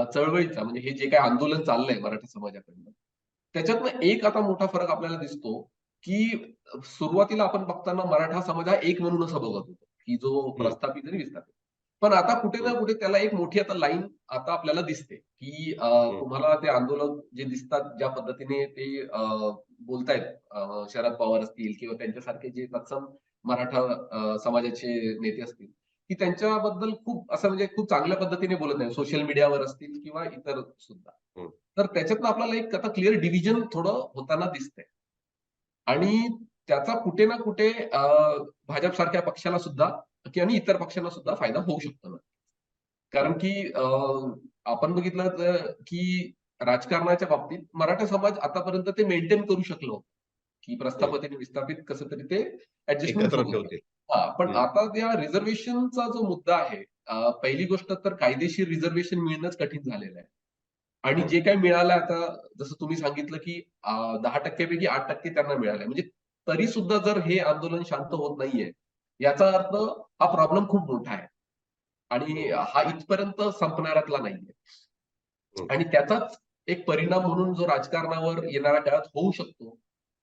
चळवळीचा म्हणजे हे जे काही आंदोलन चाललंय मराठा समाजाकडनं, त्याच्यातनं एक आता मोठा फरक आपल्याला दिसतो, की सुरुवातीला आपण बघताना मराठा समाज हा एक म्हणून असं बघत होतो, की जो हं, प्रस्थापित आणि विस्थापित. पण आता कुठे ना हं, कुठे त्याला एक मोठी आता लाईन आता आपल्याला दिसते, की हं, तुम्हाला ते आंदोलक जे दिसतात, ज्या पद्धतीने ते बोलतायत शरद पवार असतील किंवा त्यांच्यासारखे जे तत्सम मराठा समाजाचे नेते असतील, की त्यांच्याबद्दल खूप असं म्हणजे खूप चांगल्या पद्धतीने बोलत नाही. सोशल मीडियावर असतील किंवा इतर सुद्धा. हं, तर त्याच्यातनं आपल्याला एक आता क्लिअर डिव्हिजन थोडं होताना दिसतंय. आणि त्याचा कुठे ना कुठे भाजपसारख्या पक्षाला सुद्धा आणि इतर पक्षांना सुद्धा फायदा होऊ शकतो ना. कारण हं, की आपण बघितलं तर की राजकारणाच्या बाबतीत मराठा समाज आतापर्यंत ते मेंटेन करू शकलो, की हं. प्रस्थापित आणि विस्थापित कसं तरी ते ॲडजस्टमेंट एकत्र होत होतं. ठेवतील. हां, पण हं, आता त्या रिझर्व्हेशनचा जो मुद्दा आहे, पहिली गोष्ट तर कायदेशीर रिझर्व्हेशन मिळणंच कठीण झालेलं आहे. आणि हं, जे काही मिळालं आता जसं तुम्ही सांगितलं, की 10% पैकी 8% त्यांना मिळालंय. म्हणजे तरी सुद्धा जर हे आंदोलन शांत होत नाहीये, याचा अर्थ हा प्रॉब्लेम खूप मोठा आहे. आणि हं, हा इथपर्यंत संपणाऱ्यातला नाहीये. हं, आणि त्याचाच एक परिणाम म्हणून जो राजकारणावर येणाऱ्या काळात होऊ शकतो,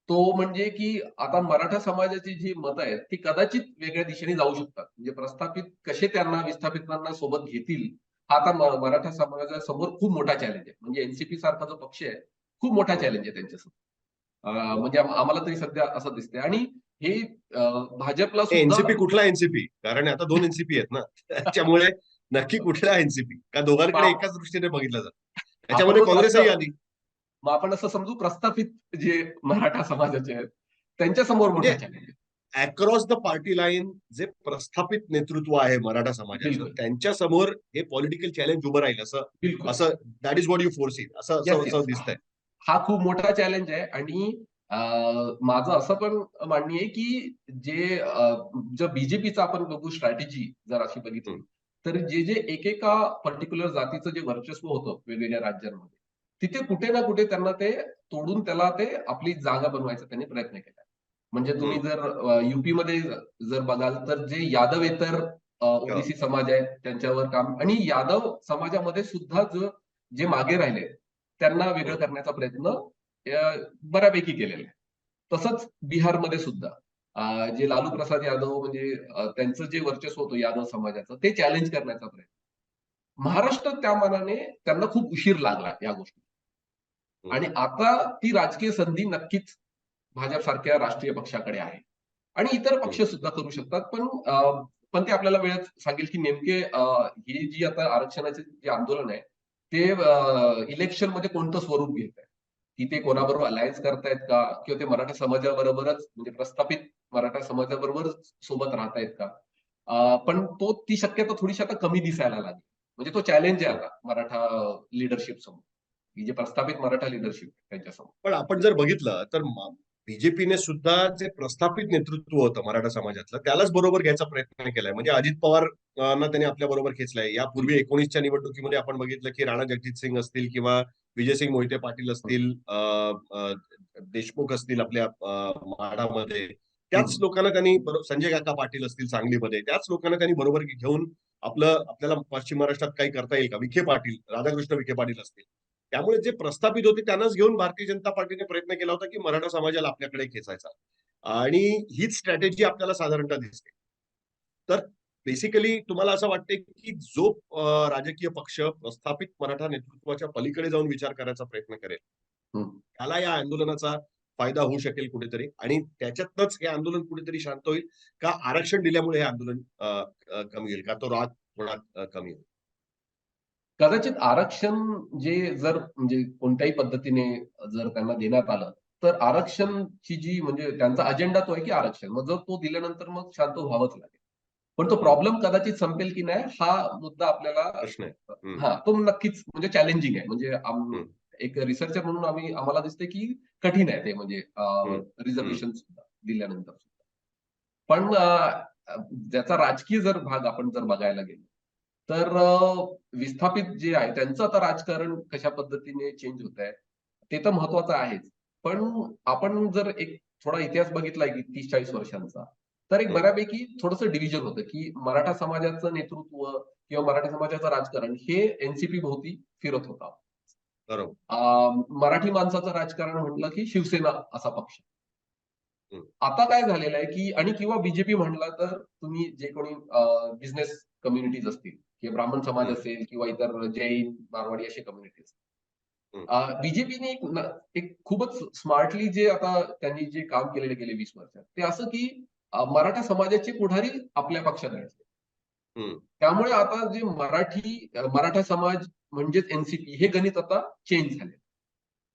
तो म्हणजे की आता मराठा समाजाची जी मतं आहेत, ती कदाचित वेगळ्या दिशेने जाऊ शकतात. म्हणजे प्रस्थापित कसे त्यांना विस्थापितांना सोबत घेतील, हा आता मराठा समाजासमोर खूप मोठा चॅलेंज आहे. म्हणजे एन सारखा जो पक्ष आहे, खूप मोठा हं, चॅलेंज आहे त्यांच्यासमोर. हं. म्हणजे आम्हाला तरी सध्या असं दिसतंय आणि हे भाजपला सुद्धा एन कुठला एन कारण आता 2 एन आहेत ना. त्याच्यामुळे नक्की कुठला एन का दोघांकडे मग एकाच दृष्टीने बघितलं जातं. आपण त्याच्यामध्ये मग काँग्रेसही असं आली. मग आपण असं समजू प्रस्थापित जे मराठा समाजाचे आहेत, त्यांच्या समोर मोठा म्हणजे चॅलेंज आहे. अक्रॉस द पार्टी लाईन जे प्रस्थापित नेतृत्व आहे मराठा समाजाचं, बिलकुल, त्यांच्या समोर हे पॉलिटिकल चॅलेंज उभं राहील असं बिलकुल. असं that is what you foresee असं येस, असं असं येस. दिसतंय. हा खूप मोठा चॅलेंज आहे आणि माझं असं पण मान्य आहे, की जर बीजेपीचं आपण बघू स्ट्रॅटेजी जर अशी हं, बघितली, तर जे एकेका पर्टिक्युलर जातीचं जे वर्चस्व होतं वेगवेगळ्या राज्यांमध्ये, तिथे कुठे ना कुठे त्यांना ते तोडून त्याला ते आपली जागा बनवायचा त्यांनी प्रयत्न केला. म्हणजे तुम्ही हं. जर यूपीमध्ये जर बघाल, तर जे यादवेतर हो, ओबीसी समाज आहे त्यांच्यावर काम आणि यादव समाजामध्ये सुद्धा जे मागे राहिले, त्यांना वेगळं हं, करण्याचा प्रयत्न बऱ्यापैकी केलेला आहे. तसंच बिहारमध्ये सुद्धा जे लालू प्रसाद यादव म्हणजे त्यांचं जे वर्चस्व होतं यादव समाजाचं, ते चॅलेंज करण्याचा प्रयत्न. महाराष्ट्र त्या मानाने त्यांना खूप उशीर लागला या गोष्टी हं, आणि आता ती राजकीय संधी नक्कीच भाजपसारख्या राष्ट्रीय पक्षाकडे आहे. आणि इतर हं, पक्ष सुद्धा करू शकतात. पण ते आपल्याला वेळच सांगेल, की नेमके ही जी आता आरक्षणाचे जे आंदोलन आहे, ते इलेक्शनमध्ये कोणतं स्वरूप घेत आहे. की ते कोणाबरोबर अलायन्स करतायत का, किंवा ते मराठा समाजाबरोबरच म्हणजे प्रस्थापित मराठा समाजाबरोबरच सोबत राहतायत का. पण ती शक्यता थोडीशी आता कमी दिसायला लागली. म्हणजे तो चॅलेंज आहे आता मराठा लीडरशिप समोर, की जे प्रस्थापित मराठा लीडरशिप त्यांच्यासमोर. पण आपण जर बघितलं तर बीजेपीने सुद्धा जे प्रस्थापित नेतृत्व होतं मराठा समाजातलं त्यालाच बरोबर घ्यायचा प्रयत्न केलाय. म्हणजे अजित पवार ना त्यांनी आपल्या बरोबर खेचलाय. यापूर्वी 19च्या निवडणुकीमध्ये आपण बघितलं की राणा जगजित सिंग असतील किंवा विजयसिंग मोहिते पाटील असतील, देशमुख असतील आपल्या माढामध्ये, त्याच लोकांना त्यांनी संजय काका पाटील असतील सांगलीमध्ये, त्याच लोकांना त्यांनी बरोबर घेऊन आपल्याला पश्चिम महाराष्ट्रात काही करता येईल का, विखे पाटील, राधाकृष्ण विखे पाटील असतील. त्यामुळे जे प्रस्थापित होते त्यांनाच घेऊन भारतीय जनता पार्टीने प्रयत्न केला होता की मराठा समाजाला आपल्याकडे खेचायचा. आणि हीच स्ट्रॅटेजी आपल्याला साधारणतः दिसते. तर बेसिकली तुम्हाला असं वाटते की जो राजकीय पक्ष प्रस्थापित मराठा नेतृत्वाच्या पलीकडे जाऊन विचार करायचा प्रयत्न करेल, त्याला या आंदोलनाचा फायदा होऊ शकेल कुठेतरी, आणि त्याच्यातच हे आंदोलन कुठेतरी शांत होईल का आरक्षण दिल्यामुळे हे आंदोलन कमी होईल का, तो राग थोडा कमी होईल? कदाचित आरक्षण जे जर म्हणजे कोणत्याही पद्धतीने जर त्यांना देण्यात आलं, तर आरक्षणची जी म्हणजे त्यांचा अजेंडा तो आहे की आरक्षण. मग जर तो दिल्यानंतर मग शांत व्हावंच लागेल. पण तो प्रॉब्लेम कदाचित संपेल की नाही हा मुद्दा आपल्याला प्रश्न आहे. तो नक्कीच म्हणजे चॅलेंजिंग आहे. म्हणजे हम्म, एक रिसर्चर म्हणून आम्हाला दिसते की कठीण आहे ते म्हणजे हम्म, हम्म. रिझर्वेशन सुद्धा दिल्यानंतर सुद्धा. पण ज्याचा राजकीय जर भाग आपण जर बघायला गेलो, तर विस्थापित जे आहे त्यांचं आता राजकारण कशा पद्धतीने चेंज होत आहे, ते तर महत्वाचं आहेच. पण आपण जर एक थोडा इतिहास बघितला की 30-40 वर्षांचा, तर एक बऱ्यापैकी थोडंसं डिव्हिजन होतं, की मराठा समाजाचं नेतृत्व किंवा मराठा समाजाचं राजकारण हे एनसीपी भोवती फिरत होता. बरोबर. मराठी माणसाचं राजकारण म्हटलं की शिवसेना असा पक्ष. हम्म, आता काय झालेलं आहे, की आणि किंवा बीजेपी म्हणला तर तुम्ही जे कोणी बिझनेस कम्युनिटीज असतील किंवा ब्राह्मण समाज हम्म, असेल किंवा इतर जैन, मारवाडी असे कम्युनिटीज. हम्म. बीजेपीने एक खूपच स्मार्टली जे आता त्यांनी जे काम केलेले गेले 20 वर्षात, ते असं की मराठा समाजाचे पुढारी आपल्या पक्षात घेतले. हम्म. त्यामुळे आता जे मराठा समाज म्हणजेच एनसीपी हे गणित आता चेंज झाले.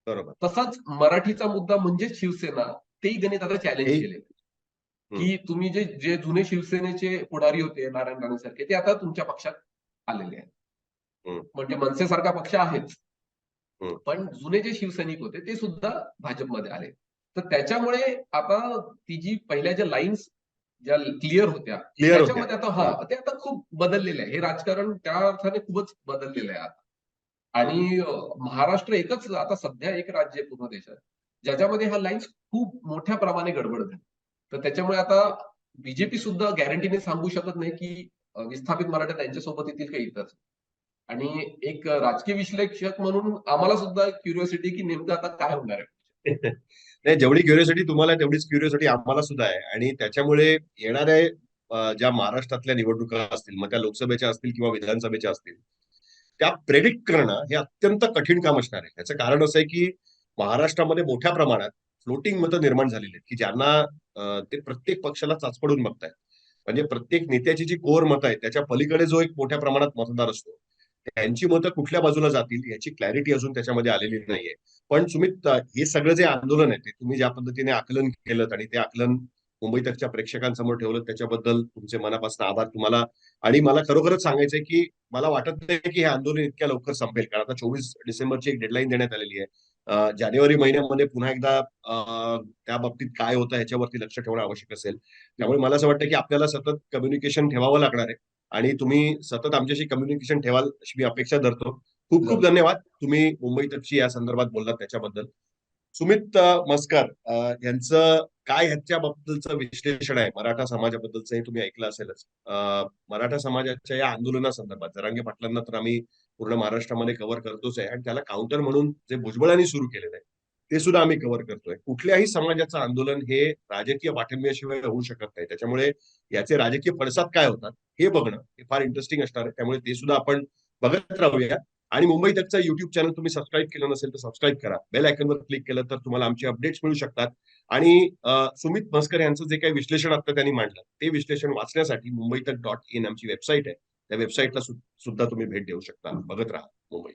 बरोबर. तसाच मराठीचा मुद्दा म्हणजेच शिवसेना, तेही गणित आता चॅलेंज हे केले. हम्म, की तुम्ही जे जे जुने शिवसेनेचे पुढारी होते, नारायण राणेसारखे, ते आता तुमच्या पक्षात आलेले आहेत. हम्म, म्हणजे मनसेसारखा पक्ष आहेच. हम्म. पण जुने जे शिवसैनिक होते, ते सुद्धा भाजपमध्ये आले. तर त्याच्यामुळे आता ती जी पहिल्या ज्या लाईन्स ज्या क्लिअर होत्या, क्लिअर होत्या. त्याच्यामध्ये आता ते आता खूप बदललेलं आहे. हे राजकारण त्या अर्थाने खूपच बदललेलं आहे आता. हम्म, आणि महाराष्ट्र एकच आता सध्या एक राज्य आहे पूर्ण देशात, ज्याच्यामध्ये ह्या लाईन्स खूप मोठ्या प्रमाणे गडबड झाली. तर त्याच्यामुळे आता बीजेपी सुद्धा गॅरंटीने सांगू शकत नाही की विस्थापित मराठा त्यांच्यासोबत येतील का इतर. आणि एक राजकीय विश्लेषक म्हणून आम्हाला सुद्धा क्युरिओसिटी की नेमकं आता काय होणार आहे. नाही, जेवढी क्युरिओसिटी तुम्हाला तेवढीच क्युरिओसिटी आम्हाला सुद्धा आहे. आणि त्याच्यामुळे येणाऱ्या ज्या महाराष्ट्रातल्या निवडणुका असतील, मग त्या लोकसभेच्या असतील किंवा विधानसभेच्या असतील, त्या प्रेडिक्ट करणं हे अत्यंत कठीण काम असणार आहे. याचं कारण असं आहे की महाराष्ट्रामध्ये मोठ्या प्रमाणात फ्लोटिंग मतं निर्माण झालेली आहेत की ज्यांना ते प्रत्येक पक्षाला चाचपडून बघतायत. म्हणजे प्रत्येक नेत्याची जी कोर मतं आहेत त्याच्या पलीकडे जो एक मोठ्या प्रमाणात मतदार असतो, त्यांची मतं कुठल्या बाजूला जातील याची क्लॅरिटी अजून त्याच्यामध्ये आलेली नाहीये. पण सुमित, हे सगळं जे आंदोलन आहे ते तुम्ही ज्या पद्धतीने आकलन केलं आणि ते आकलन मुंबई तकच्या प्रेक्षकांसमोर ठेवलं, त्याच्याबद्दल तुमचे मनापासून आभार तुम्हाला. आणि मला खरोखरच सांगायचंय की मला वाटत नाही की हे आंदोलन इतक्या लवकर संपेल, कारण आता 24 डिसेंबरची एक डेडलाईन देण्यात आलेली आहे. जानेवारी महिन्यामध्ये पुन्हा एकदा त्या बाबतीत काय होतं ह्याच्यावरती लक्ष ठेवणं आवश्यक असेल. त्यामुळे मला असं वाटतं की आपल्याला सतत कम्युनिकेशन ठेवावं लागणार आहे आणि तुम्ही सतत आमच्याशी कम्युनिकेशन ठेवाल अशी मी अपेक्षा धरतो. खूप खूप धन्यवाद तुम्ही मुंबई तकची या संदर्भात बोललात त्याच्याबद्दल. सुमित मस्कर यांचं काय ह्याच्याबद्दलचं विश्लेषण आहे मराठा समाजाबद्दलचं हे तुम्ही ऐकलं असेलच. मराठा समाजाच्या या आंदोलनासंदर्भात जरांगे पाटलांना तर आम्ही पूर्ण महाराष्ट्रामध्ये कव्हर करतोच आहे, आणि त्याला काउंटर म्हणून जे भुजबळांनी सुरू केलेलं आहे ते सुद्धा आम्ही कव्हर करतोय. कुठल्याही समाजाचं आंदोलन हे राजकीय पाठिंब्याशिवाय होऊ शकत नाही. त्याच्यामुळे याचे राजकीय पडसाद काय होतात हे बघणं हे फार इंटरेस्टिंग असणार आहे. त्यामुळे ते सुद्धा आपण बघत राहूया. आणि मुंबई तकचा युट्यूब चॅनल तुम्ही सबस्क्राईब केलं नसेल तर सबस्क्राईब करा. बेल आयकॉनवर क्लिक केलं तर तुम्हाला आमचे अपडेट्स मिळू शकतात. आणि सुमित म्हस्कर यांचं जे काही विश्लेषण आता त्यांनी मांडलं ते विश्लेषण वाचण्यासाठी mumbaitak.in आमची वेबसाईट आहे, त्या वेबसाईटला सुद्धा तुम्ही भेट देऊ शकता. बघत राहा मुंबई.